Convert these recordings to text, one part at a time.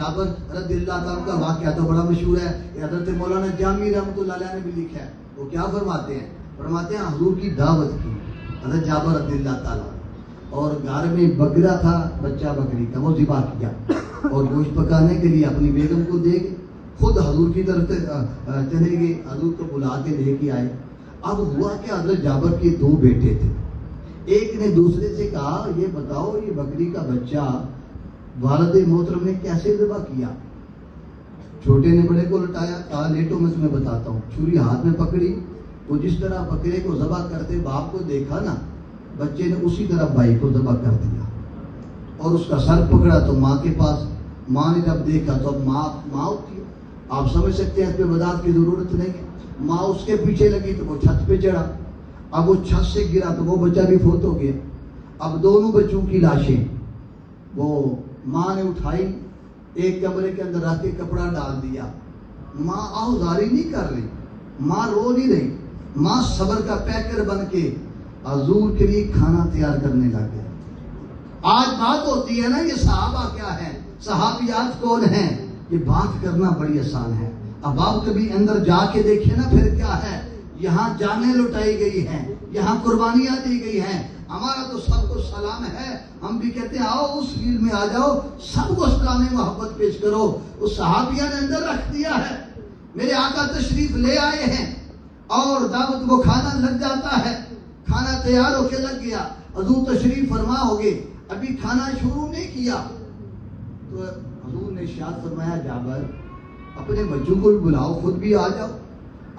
जाबर रज़ी अल्लाह ताला का वाक़या तो बड़ा मशहूर है, हज़रत मौलाना जामी रहमतुल्लाह अलैह ने भी लिखा है। वो क्या फरमाते हैं हुजूर की दावत की हज़रत जाबर रज़ी अल्लाह ताला, और घर में बकरा था, बच्चा बकरी का, वो ज़िबा किया और गोश्त पकाने के लिए अपनी बेगम को दे गए, खुद हजूर की तरफ चले गए, हजूर को बुला के लेके आए। अब हुआ कि हजरत जाबर के दो बेटे थे, एक ने दूसरे से कहा ये बताओ ये बकरी का बच्चा वालिद मोहतरम ने कैसे ज़िबा किया? छोटे ने बड़े को लटाया, कहा लेटो मैं तुम्हें बताता हूँ। छुरी हाथ में पकड़ी, वो जिस तरह बकरे को ज़िबा करते बाप को देखा ना, बच्चे ने उसी तरह भाई को ज़िबा कर दिया और उसका सर पकड़ा तो माँ के पास। माँ ने जब देखा तो अब माँ होती है, आप समझ सकते हैं, इस पे वजाहत की जरूरत नहीं है। माँ उसके पीछे लगी तो वो छत पे चढ़ा, अब वो छत से गिरा तो वो बच्चा भी फोत हो गया। अब दोनों बच्चों की लाशें वो माँ ने उठाई, एक कमरे के अंदर रख के कपड़ा डाल दिया। माँ आहुजारी नहीं कर रही, माँ रो नहीं रही, माँ सब्र का पैकर बन के हजूर के लिए खाना तैयार करने लग गया। आज बात होती है ना ये सहाबा क्या है, सहाबियात कौन है, ये बात करना बड़ी आसान है। अब आप कभी अंदर जाके देखिए ना फिर क्या है, यहाँ जानें लुटाई गई हैं, यहाँ कुर्बानियां दी गई हैं। हमारा तो सबको सलाम है, हम भी कहते हैं आओ उस फील्ड में आ जाओ, सबको सलाम मोहब्बत पेश करो। उस सहाबिया ने अंदर रख दिया है, मेरे आका तशरीफ ले आए हैं और दावत को खाना लग जाता है, खाना तैयार होके लग गया, हजूर तशरीफ फरमा हो गए, अभी खाना शुरू नहीं किया तो हजूर ने इरशाद फरमाया जाबर अपने बच्चों को भी बुलाओ, खुद भी आ जाओ।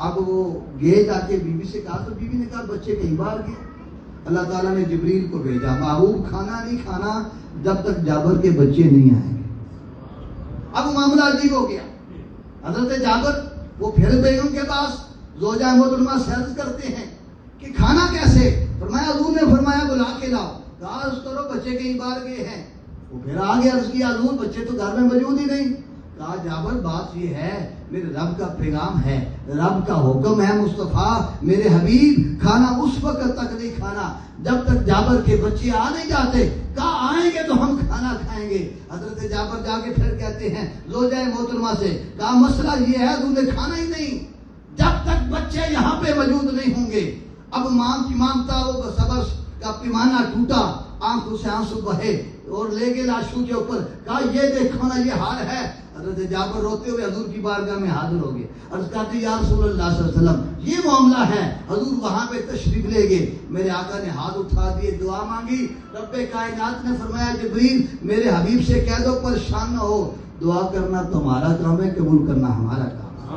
अब वो गए, जाके बीवी से कहा तो बीवी ने कहा बच्चे कहीं बाहर गए। अल्लाह ताला ने जिब्रील को भेजा, महबूब खाना नहीं खाना जब तक जाबर के बच्चे नहीं आएंगे। अब मामला अजीब हो गया, हजरत जाबर वो फिर बेगम के पास ज़ौजा मोहतरमा से अर्ज करते हैं कि खाना कैसे? फरमाया हजूर ने फरमाया बुला के लाओ। कहा अर्ज करो बच्चे कहीं बाहर गए हैं। वो फिर आगे अर्ज किया हजूर बच्चे तो घर में मौजूद ही नहीं। कहा जाबर बात ये है, मेरे रब का पैगाम है, रब का हुक्म है मुस्तफा मेरे हबीब, खाना उस वक्त तक नहीं खाना जब तक जाबर के बच्चे आ नहीं जाते। कहा आएंगे तो हम खाना खाएंगे। हजरत जाबर जाके फिर कहते हैं ज़ौजा मोहतरमा से, कहा मसला ये है तूने खाना ही नहीं जब तक बच्चे यहाँ पे मौजूद नहीं होंगे। अब मां की ममता वो सबर का पैमाना टूटा, आंखों से आंसू बहे और ले गए लाशों के ऊपर। कहा ये देखो ना ये हाल है। हज़रत जाबर रोते हुए हजूर की बारगाह में हाजिर हो गए। अर्ज़ करते या रसूलल्लाह सल्लल्लाहु अलैहि वसल्लम ये मामला है। हजूर वहां पे तशरीफ ले गए, मेरे आका ने हाथ उठा दिए, दुआ मांगी। रब्बे कायनात ने फरमाया जिब्रील मेरे हबीब से कह दो परेशान न हो, दुआ करना तुम्हारा काम है, कबूल करना हमारा काम है।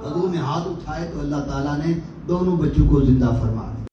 हजूर ने हाथ उठाए तो अल्लाह ताला ने दोनों बच्चों को जिंदा फरमा